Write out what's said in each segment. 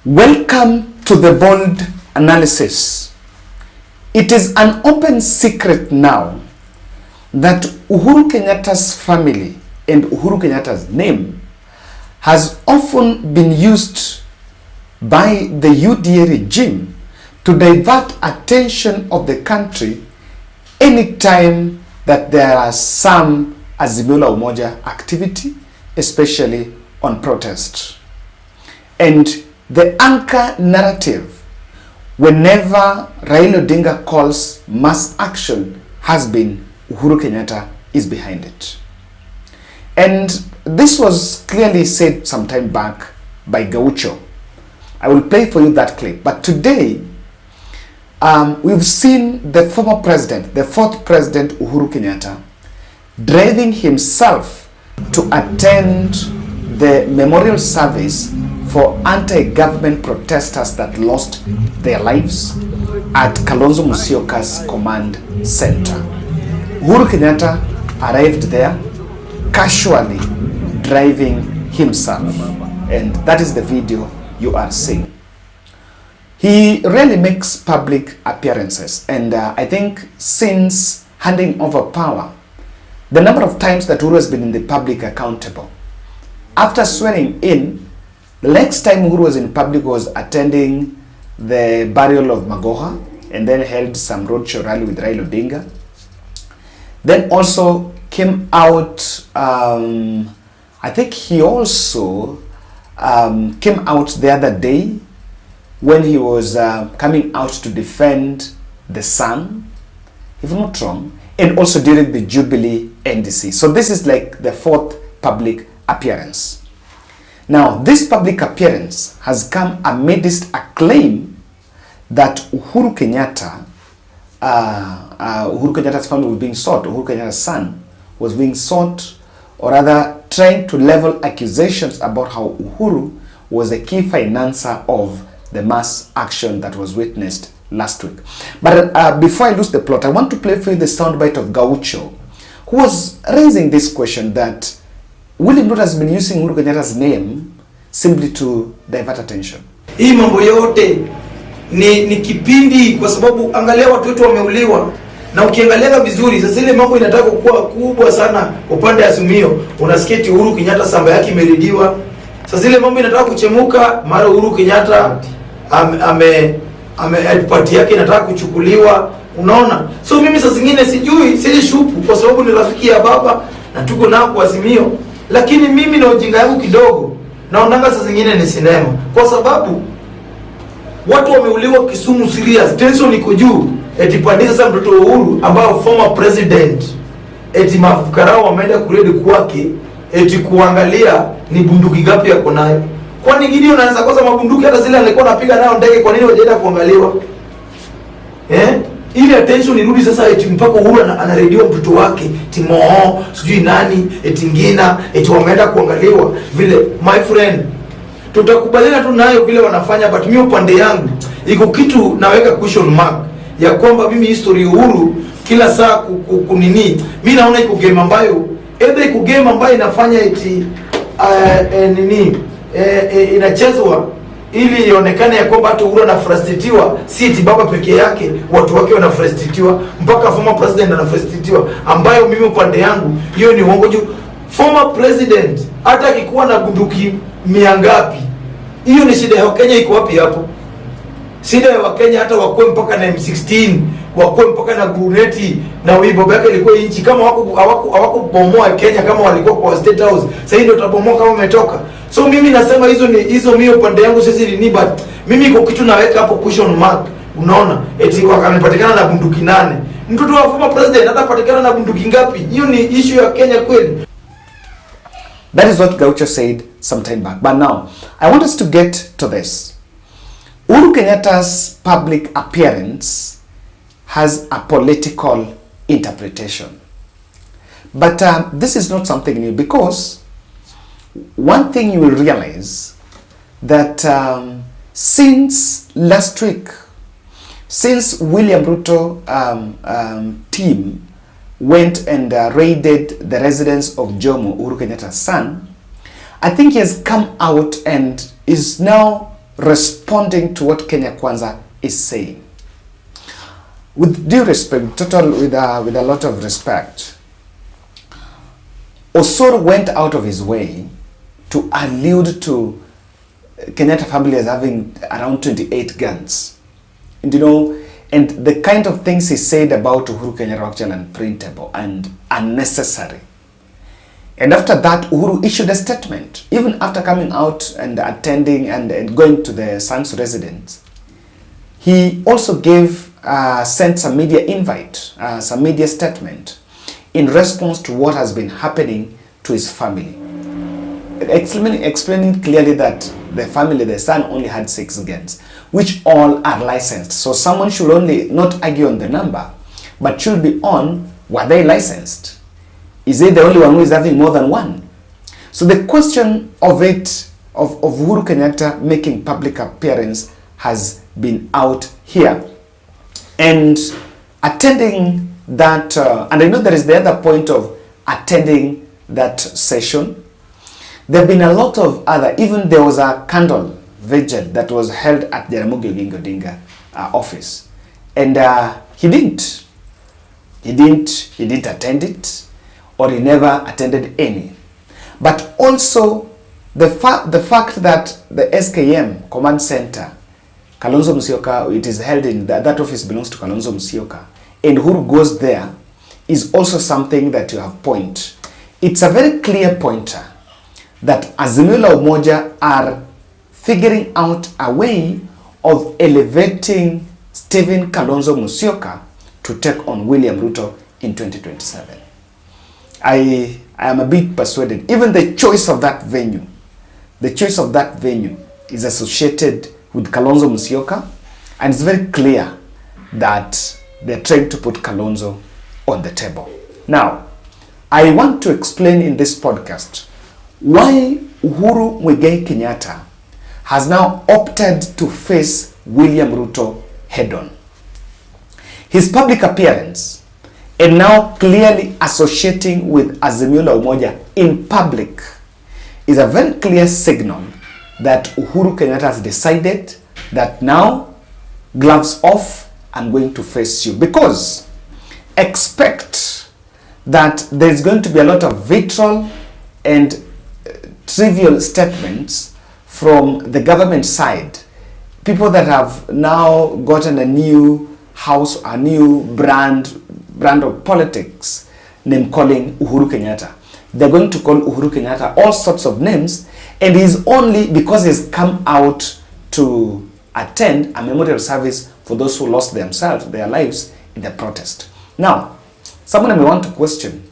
Welcome to the bold analysis. It is an open secret now that Uhuru Kenyatta's family and Uhuru Kenyatta's name has often been used by the UDA regime to divert attention of the country anytime that there are some Azimio la Umoja activity, especially on protest. And the anchor narrative whenever Raila Odinga calls mass action has been Uhuru Kenyatta is behind it. And this was clearly said some time back by Gaucho. I will play for you that clip. But today, we've seen the former president, the fourth president Uhuru Kenyatta, driving himself to attend the memorial service for anti-government protesters that lost their lives at Kalonzo Musyoka's command center. Uhuru Kenyatta arrived there casually driving himself, and that is the video you are seeing. He rarely makes public appearances, and I think since handing over power, the number of times that Uhuru has been in the public accountable. After swearing in, the next time Uhuru was in public was attending the burial of Magoha, and then held some roadshow rally with Raila Odinga. Then also came out, I think he also came out the other day when he was coming out to defend the Sun, if I'm not wrong, and also during the Jubilee NDC. So this is like the fourth public appearance. Now, this public appearance has come amidst a claim that Uhuru Kenyatta, Uhuru Kenyatta's family was being sought, Uhuru Kenyatta's son was being sought, or rather trying to level accusations about how Uhuru was a key financer of the mass action that was witnessed last week. But before I lose the plot, I want to play for you the soundbite of Gaucho, who was raising this question that William Ruto has been using Uhuru Kenyatta's name simply to divert attention. Hii mambo yote ni kipindi, kwa sababu angalia watu wetu wameuliwa, na ukiangalia vizuri sasa ile mambo inataka kuwa kubwa sana upande Azimio. Unasikia Uhuru Kenyatta samba yake imeridiwa. Sasa ile mambo inataka kuchemuka, mara Uhuru Kenyatta party yake inataka kuchukuliwa, unaona? So mimi sasa zingine sijui, sili shupu kwa sababu ni rafiki ya baba na tuko nao kwa Azimio. Lakini mimi na ujinga yangu kidogo naonanga saa zingine ni sinema, kwa sababu watu wameuliwa Kisumu serious, tension iko juu. Eti pande sasa mtoto Uhuru ambao former president, eti mafukarao wameenda kuredi kwake, eti kuangalia ni bunduki gapi yako nayo. Kwani gidi unaanza kosa mabunduki hata zile alikuwa anapiga nayo ndege, kwa nini wajaenda kuangaliwa? Ile attention irudi sasa, eti mpaka Uhuru anaredio mtoto wake Timo sijui nani, eti ngina, eti wameenda kuangaliwa vile. My friend, tutakubaliana tu nayo vile wanafanya, but mimi upande yangu iko kitu naweka question mark ya kwamba mimi history Uhuru kila saa kunini. Mimi naona iko game ambayo either iko game ambayo inafanya eti inachezwa ili ionekane ya kwamba hata Uhuru anafrustratiwa, si eti baba peke yake, watu wake wanafrustratiwa, mpaka former president anafrustratiwa, ambayo mimi upande yangu hiyo ni uongo juu. Former president hata akikuwa na bunduki mia ngapi, hiyo ni shida ya Kenya. Iko wapi hapo? Shida ya Kenya hata wakwe mpaka na M16, wakwe mpaka na guruneti, na wibo yake ilikuwa inchi. Kama hawako bomoa Kenya kama walikuwa kwa State House, sasa ndio tutabomoa kama umetoka. So mimi nasema hizo mimi upande yangu sisi ni, but mimi iko kitu naweka hapo question mark, unaona? Eti amepatikana na bunduki 8. Mtoto wa former president atapatikana na bunduki ngapi? Hiyo ni issue ya Kenya kweli? That is what Gaucho said some time back. But now, I want us to get to this. Uhuru Kenyatta's public appearance has a political interpretation. But this is not something new, because one thing you will realize that since last week, since William Ruto team went and raided the residence of Jomo, Uhuru Kenyatta's son, I think he has come out and is now responding to what Kenya Kwanza is saying. With due respect, with a lot of respect, Osoro went out of his way to allude to Kenyatta family as having around 28 guns. And and the kind of things he said about Uhuru Kenyatta were actually unprintable and unnecessary. And after that, Uhuru issued a statement. Even after coming out and attending and going to the son's residence, he also sent some media invite, some media statement in response to what has been happening to his family. Explaining clearly that the family, the son only had 6 guns, which all are licensed. So someone should only not argue on the number, but should be on, were they licensed? Is he the only one who is having more than one? So the question of Uhuru Kenyatta making public appearance has been out here. And attending that, and I know there is the other point of attending that session. There have been a lot of other, even there was a candle vigil that was held at Jaramogi Oginga Odinga office. And he didn't attend it, or he never attended any. But also the fact that the SKM Command Center, Kalonzo Musyoka, it is held in, that office belongs to Kalonzo Musyoka, and who goes there is also something that you have point. It's a very clear pointer that Azimio la Umoja are figuring out a way of elevating Stephen Kalonzo Musyoka to take on William Ruto in 2027. I am a bit persuaded. Even the choice of that venue is associated with Kalonzo Musyoka, and it's very clear that they're trying to put Kalonzo on the table. Now, I want to explain in this podcast why Uhuru Muigai Kenyatta has now opted to face William Ruto head-on. His public appearance, and now clearly associating with Azimio la Umoja in public, is a very clear signal that Uhuru Kenyatta has decided that now, gloves off, I'm going to face you. Because expect that there's going to be a lot of vitriol and trivial statements from the government side. People that have now gotten a new house, a new brand of politics, name calling Uhuru Kenyatta. They're going to call Uhuru Kenyatta all sorts of names, and he's only because he's come out to attend a memorial service for those who lost their lives in the protest. Now, someone may want to question,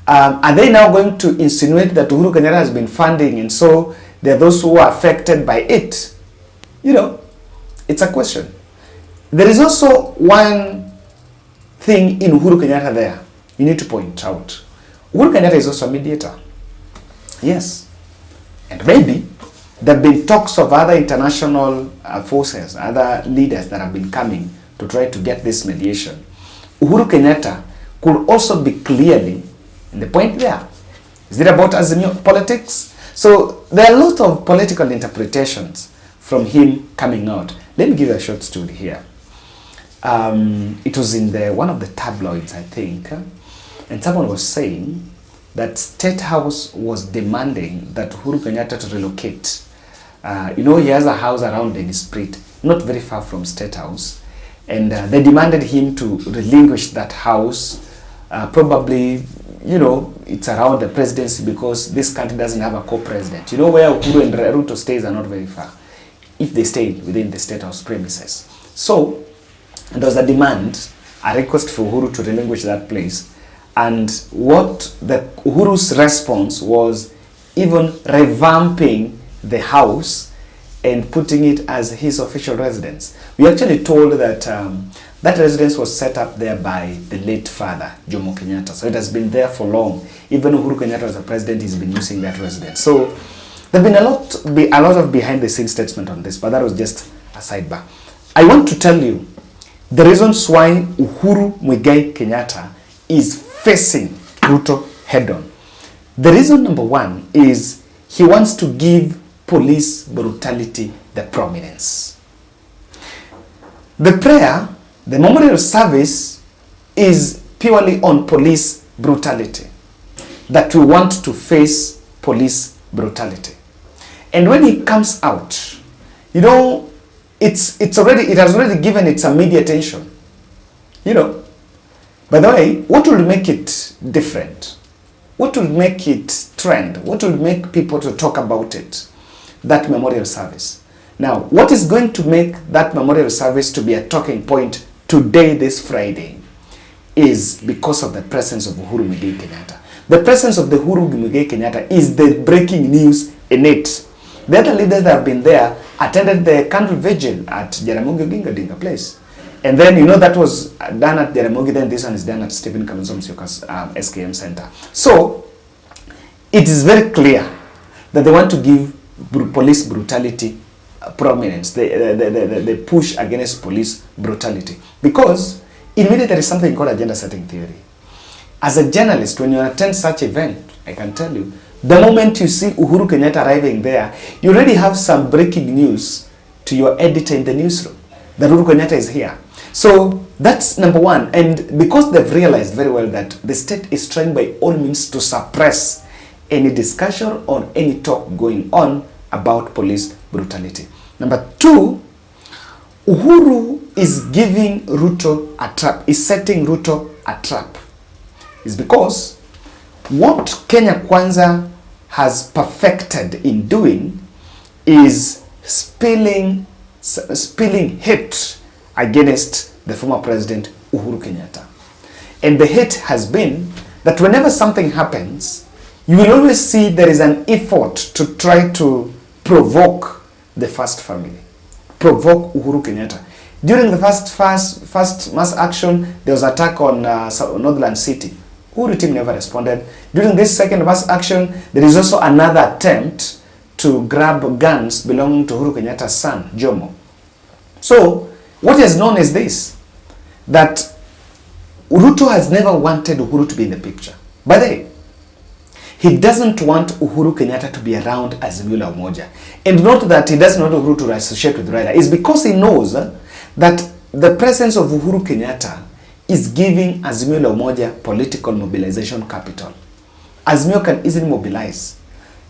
are they now going to insinuate that Uhuru Kenyatta has been funding, and so there are those who are affected by it? It's a question. There is also one thing in Uhuru Kenyatta there you need to point out. Uhuru Kenyatta is also a mediator. Yes. And maybe there have been talks of other international forces, other leaders that have been coming to try to get this mediation. Uhuru Kenyatta could also be clearly in the point there. Is it about Azimio politics? So there are a lot of political interpretations from him coming out. Let me give you a short story here. It was in one of the tabloids, I think, and someone was saying that State House was demanding that Uhuru Kenyatta to relocate. He has a house around Dennis Street, not very far from State House, and they demanded him to relinquish that house. Probably, it's around the presidency because this country doesn't have a co-president. Where Uhuru and Ruto stays are not very far, if they stay within the State House premises. So there was a demand, a request for Uhuru to relinquish that place. And what the Uhuru's response was even revamping the house and putting it as his official residence. We actually told that that residence was set up there by the late father, Jomo Kenyatta. So it has been there for long. Even Uhuru Kenyatta as a president, he's been using that residence. So there's been a lot of behind-the-scenes statement on this, but that was just a sidebar. I want to tell you the reasons why Uhuru Muigai Kenyatta is facing Ruto head-on. The reason number one is he wants to give police brutality the prominence. The prayer, the memorial service, is purely on police brutality, that we want to face police brutality. And when he comes out, you know, it has already given its media attention. You know, by the way, what will make it different? What will make it trend? What will make people to talk about it? That memorial service. Now, what is going to make that memorial service to be a talking point today, this Friday, is because of the presence of Uhuru Muigai Kenyatta. The presence of the Uhuru Muigai Kenyatta is the breaking news in it. The other leaders that have been there attended the candle vigil at Jaramogi Oginga Odinga place. And then, you know, that was done at Jaramogi, then this one is done at Stephen Kalonzo Musyoka's SKM Center. So, it is very clear that they want to give police brutality prominence, the push against police brutality. Because in media there is something called agenda setting theory. As a journalist, when you attend such event, I can tell you, the moment you see Uhuru Kenyatta arriving there, you already have some breaking news to your editor in the newsroom that Uhuru Kenyatta is here. So that's number one. And because they've realized very well that the state is trying by all means to suppress any discussion or any talk going on about police brutality. Number two, Uhuru is giving Ruto a trap, is setting Ruto a trap. It's because what Kenya Kwanza has perfected in doing is spilling hate against the former president Uhuru Kenyatta. And the hate has been that whenever something happens, you will always see there is an effort to try to provoke the first family, provoke Uhuru Kenyatta. During the first mass action, there was attack on Northland City. Uhuru team never responded. During this second mass action, there is also another attempt to grab guns belonging to Uhuru Kenyatta's son, Jomo. So, what is known is this, that Ruto has never wanted Uhuru to be in the picture. By the way, he doesn't want Uhuru Kenyatta to be around Azimio la Umoja. And not that he doesn't want Uhuru to associate with Raila. It's because he knows that the presence of Uhuru Kenyatta is giving Azimio la Umoja political mobilization capital. Azimio can easily mobilize,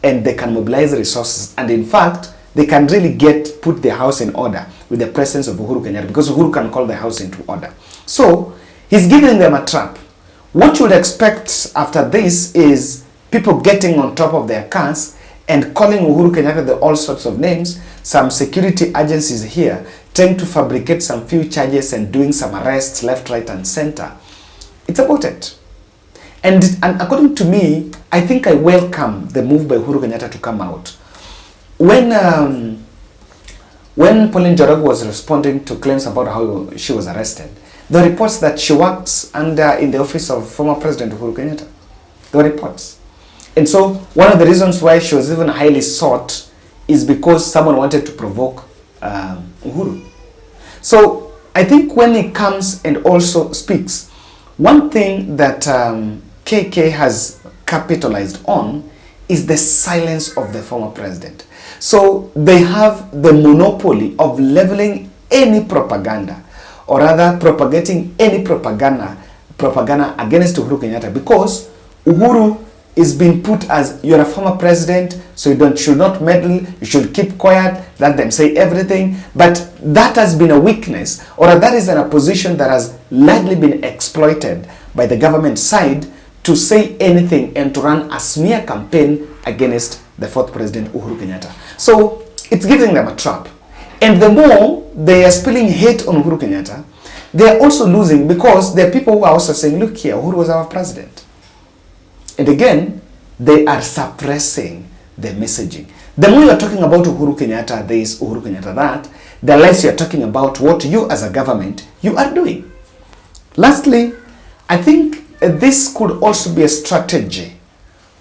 and they can mobilize resources, and in fact, they can really put the house in order with the presence of Uhuru Kenyatta, because Uhuru can call the house into order. So, he's giving them a trap. What you would expect after this is people getting on top of their cars and calling Uhuru Kenyatta all sorts of names, some security agencies here trying to fabricate some few charges and doing some arrests left, right, and center. It's about it. And according to me, I think I welcome the move by Uhuru Kenyatta to come out. When Pauline Njoroge was responding to claims about how she was arrested, there were reports that she works in the office of former President Uhuru Kenyatta. There were reports. And so one of the reasons why she was even highly sought is because someone wanted to provoke Uhuru. So I think when he comes and also speaks, one thing that KK has capitalized on is the silence of the former president. So they have the monopoly of leveling any propaganda, or rather propagating any propaganda against Uhuru Kenyatta, because Uhuru is being put as, you're a former president, so you should not meddle, you should keep quiet, let them say everything. But that has been a weakness, or that is a position that has largely been exploited by the government side to say anything and to run a smear campaign against the fourth president Uhuru Kenyatta. So it's giving them a trap. And the more they are spilling hate on Uhuru Kenyatta, they are also losing, because there are people who are also saying, look here, Uhuru was our president. And again, they are suppressing the messaging. The more you are talking about Uhuru Kenyatta this, Uhuru Kenyatta that, the less you are talking about what you as a government, you are doing. Lastly, I think this could also be a strategy.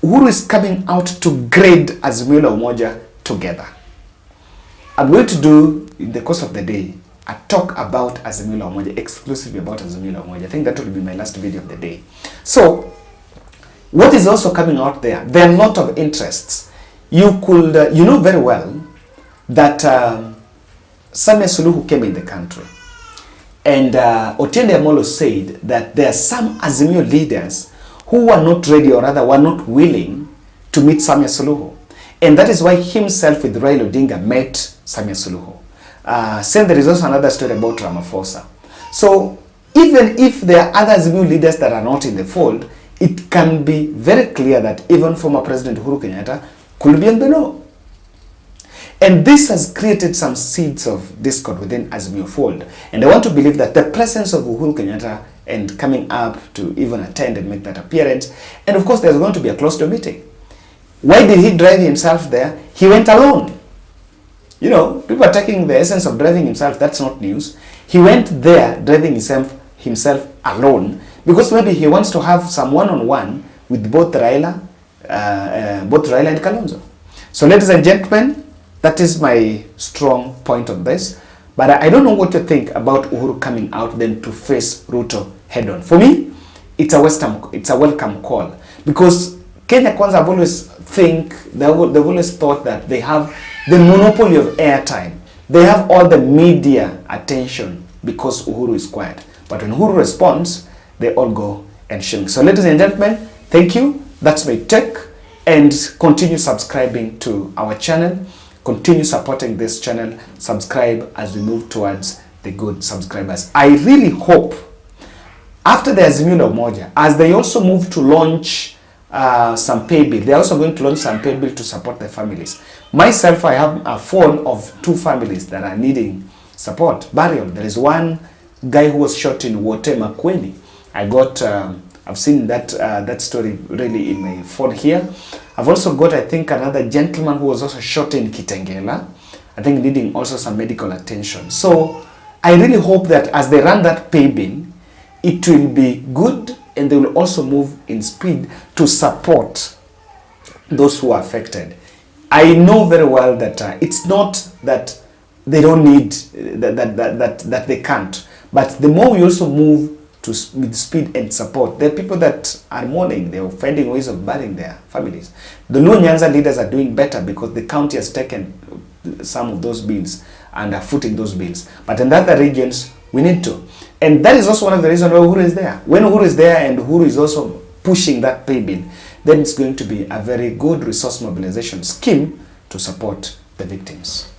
Uhuru is coming out to grade Azimio la Umoja together. I'm going to do, in the course of the day, a talk about Azimio la Umoja, exclusively about Azimio la Umoja. I think that will be my last video of the day. So, what is also coming out there? There are a lot of interests. You could, you know very well that Samia Suluhu came in the country, and Otiende Amolo said that there are some Azimio leaders who were not ready, or rather were not willing to meet Samia Suluhu. And that is why himself with Raila Odinga met Samia Suluhu. Then there is also another story about Ramaphosa. So even if there are other Azimio leaders that are not in the fold, it can be very clear that even former President Uhuru Kenyatta could be on the no. And this has created some seeds of discord within Azimio fold. And I want to believe that the presence of Uhuru Kenyatta and coming up to even attend and make that appearance, and of course there's going to be a closed-door meeting. Why did he drive himself there? He went alone. You know, people are taking the essence of driving himself. That's not news. He went there driving himself alone because maybe he wants to have some one-on-one with both Raila and Kalonzo. So ladies and gentlemen, that is my strong point on this. But I don't know what you think about Uhuru coming out then to face Ruto head-on. For me, it's a welcome call, because Kenya Kwanza have always they've always thought that they have the monopoly of airtime. They have all the media attention because Uhuru is quiet. But when Uhuru responds, they all go and shing. So ladies and gentlemen, thank you. That's my take. And continue subscribing to our channel. Continue supporting this channel. Subscribe as we move towards the good subscribers. I really hope after the Azimio Umoja, as they also move to launch some pay bill, they're also going to launch some pay bill to support the families. Myself, I have a phone of 2 families that are needing support, burial. There is one guy who was shot in Wote Makueni. I've seen that story really in my phone here. I've also got, I think, another gentleman who was also shot in Kitengela, I think needing also some medical attention. So I really hope that as they run that pay bill, it will be good, and they will also move in speed to support those who are affected. I know very well that it's not that they don't need, that they can't, but the more we also move with speed and support, there are people that are mourning, they're finding ways of burying their families. The Luo Nyanza leaders are doing better because the county has taken some of those bills and are footing those bills. But in the other regions, we need to. And that is also one of the reasons why Uhuru is there. When Uhuru is there and Uhuru is also pushing that pay bill, then it's going to be a very good resource mobilization scheme to support the victims.